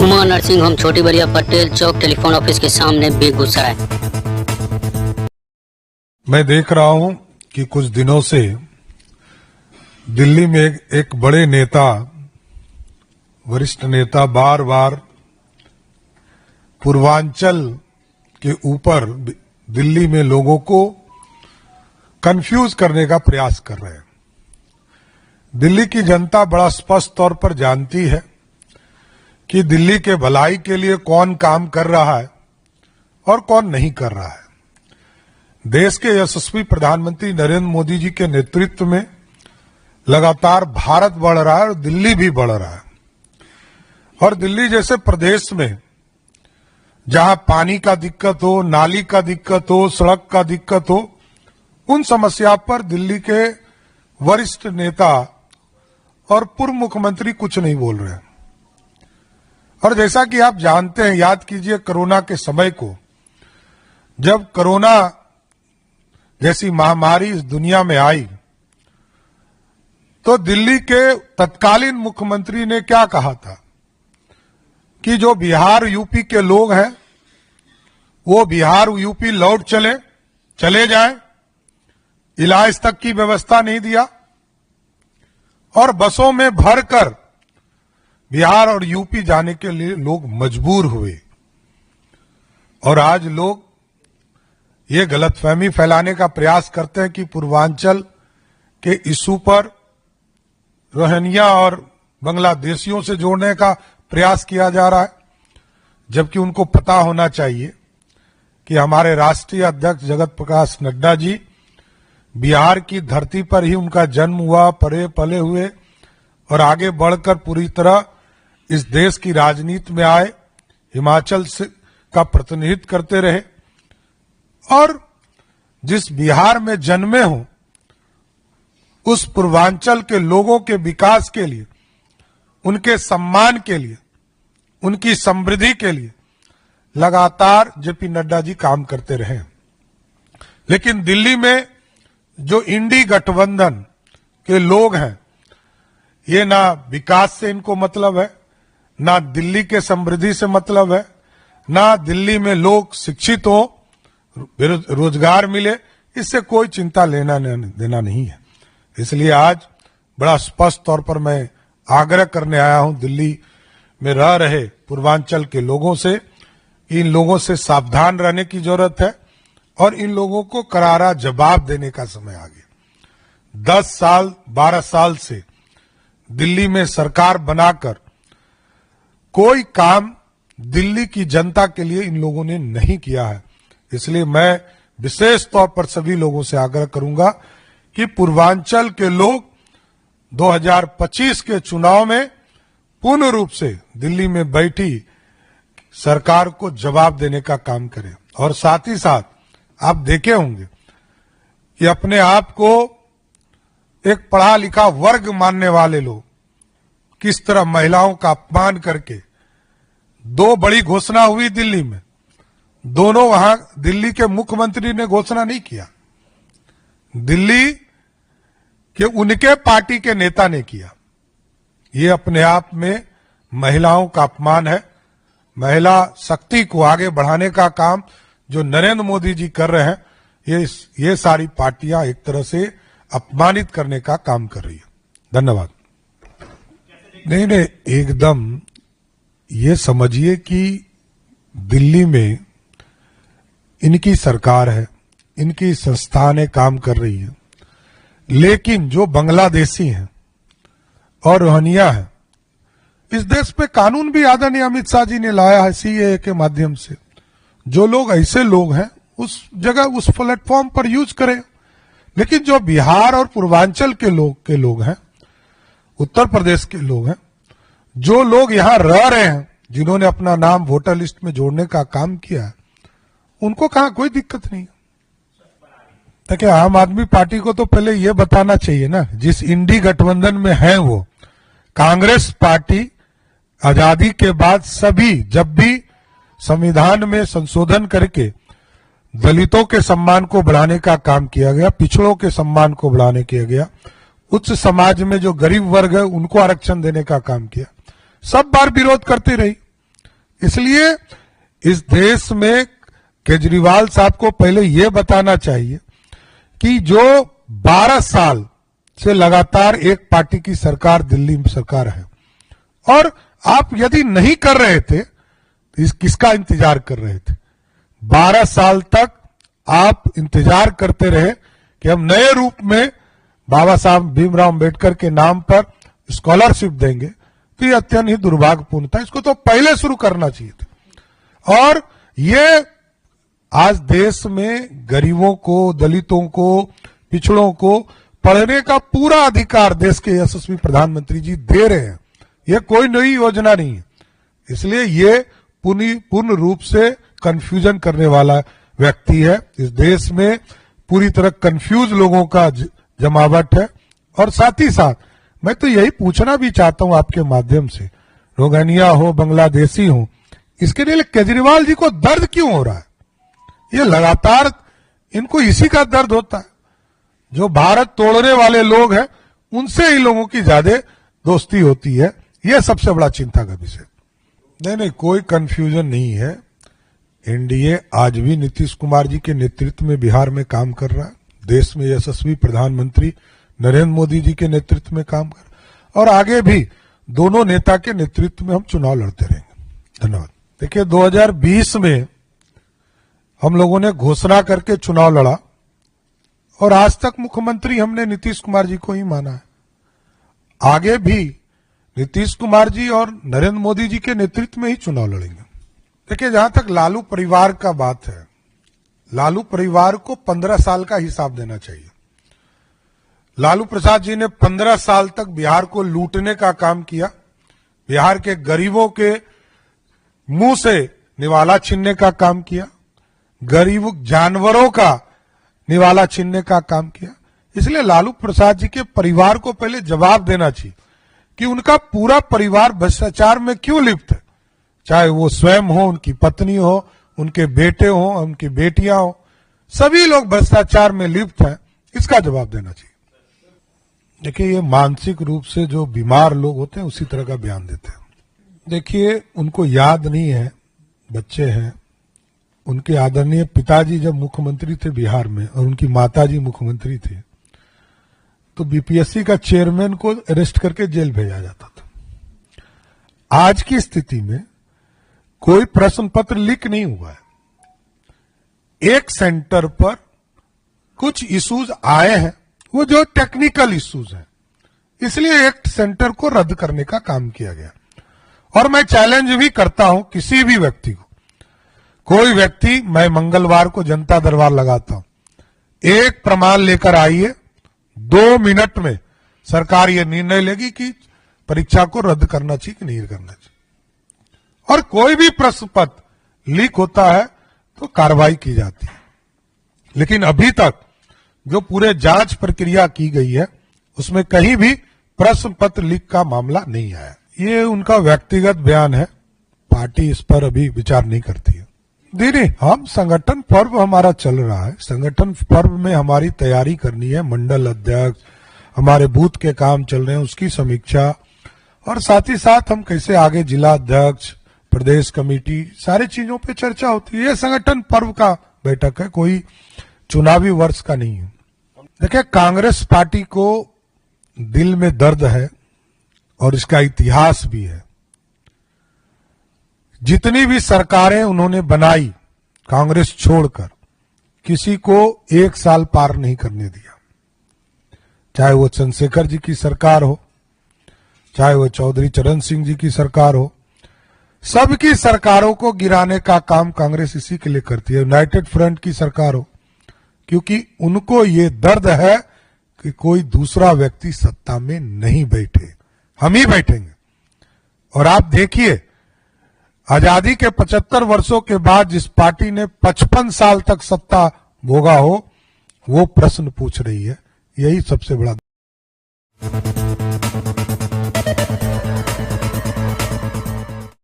Uma nursing home छोटी बरिया पटेल चौक telephone office के सामने बेगूसराय। मैं देख रहा हूं कि कुछ दिनों से दिल्ली में एक बड़े नेता, वरिष्ठ नेता बार बार पूर्वांचल के ऊपर दिल्ली में लोगों को कंफ्यूज करने का प्रयास कर रहे हैं। दिल्ली की जनता बड़ा स्पष्ट तौर पर जानती है कि दिल्ली के भलाई के लिए कौन काम कर रहा है और कौन नहीं कर रहा है। देश के यशस्वी प्रधानमंत्री नरेंद्र मोदी जी के नेतृत्व में लगातार भारत बढ़ रहा है और दिल्ली भी बढ़ रहा है। और दिल्ली जैसे प्रदेश में जहां पानी का दिक्कत हो, नाली का दिक्कत हो, सड़क का दिक्कत हो, उन समस्या पर दिल्ली के वरिष्ठ नेता और पूर्व मुख्यमंत्री कुछ नहीं बोल रहे हैं। और जैसा कि आप जानते हैं, याद कीजिए कोरोना के समय को, जब कोरोना जैसी महामारी इस दुनिया में आई तो दिल्ली के तत्कालीन मुख्यमंत्री ने क्या कहा था कि जो बिहार यूपी के लोग हैं वो बिहार यूपी लौट चले जाएं, इलाज तक की व्यवस्था नहीं दिया और बसों में भरकर बिहार और यूपी जाने के लिए लोग मजबूर हुए। और आज लोग ये गलतफहमी फैलाने का प्रयास करते हैं कि पूर्वांचल के इशू पर रोहिंग्या और बांग्लादेशियों से जोड़ने का प्रयास किया जा रहा है, जबकि उनको पता होना चाहिए कि हमारे राष्ट्रीय अध्यक्ष जगत प्रकाश नड्डा जी बिहार की धरती पर ही उनका जन्म हुआ, पले पले हुए और आगे बढ़कर पूरी तरह इस देश की राजनीति में आए, हिमाचल से का प्रतिनिधित्व करते रहे और जिस बिहार में जन्मे हों उस पूर्वांचल के लोगों के विकास के लिए, उनके सम्मान के लिए, उनकी समृद्धि के लिए लगातार जेपी नड्डा जी काम करते रहे। लेकिन दिल्ली में जो इंडी गठबंधन के लोग हैं, ये ना विकास से इनको मतलब है, ना दिल्ली के समृद्धि से मतलब है, ना दिल्ली में लोग शिक्षित हो, रोजगार मिले, इससे कोई चिंता लेना देना नहीं है। इसलिए आज बड़ा स्पष्ट तौर पर मैं आग्रह करने आया हूं दिल्ली में रह रहे पूर्वांचल के लोगों से, इन लोगों से सावधान रहने की जरूरत है और इन लोगों को करारा जवाब देने का समय आ गया। 10 साल 12 साल से दिल्ली में सरकार बनाकर कोई काम दिल्ली की जनता के लिए इन लोगों ने नहीं किया है। इसलिए मैं विशेष तौर पर सभी लोगों से आग्रह करूंगा कि पूर्वांचल के लोग 2025 के चुनाव में पूर्ण रूप से दिल्ली में बैठी सरकार को जवाब देने का काम करें। और साथ ही साथ आप देखे होंगे कि अपने आप को एक पढ़ा लिखा वर्ग मानने वाले लोग किस तरह महिलाओं का अपमान करके 2 बड़ी घोषणा हुई दिल्ली में, दोनों वहां दिल्ली के मुख्यमंत्री ने घोषणा नहीं किया, दिल्ली के उनके पार्टी के नेता ने किया। ये अपने आप में महिलाओं का अपमान है। महिला शक्ति को आगे बढ़ाने का काम जो नरेंद्र मोदी जी कर रहे हैं, ये सारी पार्टियां एक तरह से अपमानित करने का काम कर रही है। धन्यवाद। नहीं, एकदम ये समझिए कि दिल्ली में इनकी सरकार है, इनकी संस्थानें काम कर रही है, लेकिन जो बांग्लादेशी हैं और रोहिंग्या हैं, इस देश पे कानून भी आदरणीय अमित शाह जी ने लाया है सीएए के माध्यम से। जो लोग ऐसे लोग हैं उस जगह उस प्लेटफॉर्म पर यूज करें। लेकिन जो बिहार और पूर्वांचल के लोग हैं, उत्तर प्रदेश के लोग हैं, जो लोग यहां रह रहे हैं, जिन्होंने अपना नाम वोटर लिस्ट में जोड़ने का काम किया है, उनको कहां कोई दिक्कत नहीं है। देखिए, आम आदमी पार्टी को तो पहले यह बताना चाहिए ना, जिस इंडी गठबंधन में है वो कांग्रेस पार्टी आजादी के बाद सभी, जब भी संविधान में संशोधन करके दलितों के सम्मान को बढ़ाने का काम किया गया, पिछड़ों के सम्मान को बढ़ाने किया गया, उच्च समाज में जो गरीब वर्ग है उनको आरक्षण देने का काम किया, सब बार विरोध करती रही। इसलिए इस देश में केजरीवाल साहब को पहले यह बताना चाहिए कि जो 12 साल से लगातार एक पार्टी की सरकार दिल्ली में सरकार है, और आप यदि नहीं कर रहे थे तो किसका इंतजार कर रहे थे? 12 साल तक आप इंतजार करते रहे कि हम नए रूप में बाबा साहब भीमराव अंबेडकर के नाम पर स्कॉलरशिप देंगे, तो ये अत्यंत ही दुर्भाग्यपूर्ण था। इसको तो पहले शुरू करना चाहिए था। और ये आज देश में गरीबों को, दलितों को, पिछड़ों को पढ़ने का पूरा अधिकार देश के यशस्वी प्रधानमंत्री जी दे रहे हैं। यह कोई नई योजना नहीं है। इसलिए ये पूर्ण रूप से कंफ्यूजन करने वाला व्यक्ति है। इस देश में पूरी तरह कंफ्यूज लोगों का जमावट है। और साथ ही साथ मैं तो यही पूछना भी चाहता हूं आपके माध्यम से, रोगानिया हो, बांग्लादेशी हो, इसके लिए केजरीवाल जी को दर्द क्यों हो रहा है? ये लगातार इनको इसी का दर्द होता है। जो भारत तोड़ने वाले लोग हैं उनसे ही लोगों की ज्यादा दोस्ती होती है। यह सबसे बड़ा चिंता का विषय। नहीं, कोई कंफ्यूजन नहीं है। एनडीए आज भी नीतीश कुमार जी के नेतृत्व में बिहार में काम कर रहा है। देश में यशस्वी प्रधानमंत्री नरेंद्र मोदी जी के नेतृत्व में काम कर रहा है, और आगे भी दोनों नेता के नेतृत्व में हम चुनाव लड़ते रहेंगे। धन्यवाद। देखिए, 2020 में हम लोगों ने घोषणा करके चुनाव लड़ा, और आज तक मुख्यमंत्री हमने नीतीश कुमार जी को ही माना है। आगे भी नीतीश कुमार जी और नरेंद्र मोदी जी के नेतृत्व में ही चुनाव लड़ेंगे। देखिए, जहां तक लालू परिवार का बात है, लालू परिवार को 15 साल का हिसाब देना चाहिए। लालू प्रसाद जी ने 15 साल तक बिहार को लूटने का काम किया, बिहार के गरीबों के मुंह से निवाला छीनने का काम किया, गरीब जानवरों का निवाला छीनने का काम किया। इसलिए लालू प्रसाद जी के परिवार को पहले जवाब देना चाहिए कि उनका पूरा परिवार भ्रष्टाचार में क्यों लिप्त है। चाहे वो स्वयं हो, उनकी पत्नी हो, उनके बेटे हो, उनकी बेटियां हो, सभी लोग भ्रष्टाचार में लिप्त हैं। इसका जवाब देना चाहिए। देखिए, ये मानसिक रूप से जो बीमार लोग होते हैं उसी तरह का बयान देते हैं। देखिए, उनको याद नहीं है, बच्चे हैं, उनके आदरणीय पिताजी जब मुख्यमंत्री थे बिहार में और उनकी माताजी मुख्यमंत्री थे, तो बीपीएससी का चेयरमैन को अरेस्ट करके जेल भेजा जाता था। आज की स्थिति में कोई प्रश्न पत्र लीक नहीं हुआ है। एक सेंटर पर कुछ इश्यूज आए हैं, वो जो टेक्निकल इश्यूज हैं, इसलिए एक सेंटर को रद्द करने का काम किया गया। और मैं चैलेंज भी करता हूं किसी भी व्यक्ति को, कोई व्यक्ति, मैं मंगलवार को जनता दरबार लगाता हूं, एक प्रमाण लेकर आइए, 2 मिनट में सरकार यह निर्णय लेगी कि परीक्षा को रद्द करना चाहिए कि नहीं करना चाहिए। और कोई भी प्रश्न पत्र लीक होता है तो कार्रवाई की जाती है। लेकिन अभी तक जो पूरे जांच प्रक्रिया की गई है उसमें कहीं भी प्रश्न पत्र लीक का मामला नहीं आया। ये उनका व्यक्तिगत बयान है, पार्टी इस पर अभी विचार नहीं करती है। दीदी, हम संगठन पर्व हमारा चल रहा है, संगठन पर्व में हमारी तैयारी करनी है, मंडल अध्यक्ष, हमारे बूथ के काम चल रहे हैं उसकी समीक्षा, और साथ ही साथ हम कैसे आगे जिला अध्यक्ष, प्रदेश कमेटी, सारी चीजों पे चर्चा होती है। ये संगठन पर्व का बैठक है, कोई चुनावी वर्ष का नहीं है। देखिए, कांग्रेस पार्टी को दिल में दर्द है और इसका इतिहास भी है। जितनी भी सरकारें उन्होंने बनाई कांग्रेस छोड़कर, किसी को 1 साल पार नहीं करने दिया। चाहे वो चंद्रशेखर जी की सरकार हो, चाहे वो चौधरी चरण सिंह जी की सरकार हो, सबकी सरकारों को गिराने का काम कांग्रेस इसी के लिए करती है। यूनाइटेड फ्रंट की सरकार हो, क्योंकि उनको ये दर्द है कि कोई दूसरा व्यक्ति सत्ता में नहीं बैठे, हम ही बैठेंगे। और आप देखिए, आजादी के 75 वर्षों के बाद जिस पार्टी ने 55 साल तक सत्ता भोगा हो, वो प्रश्न पूछ रही है। यही सबसे बड़ा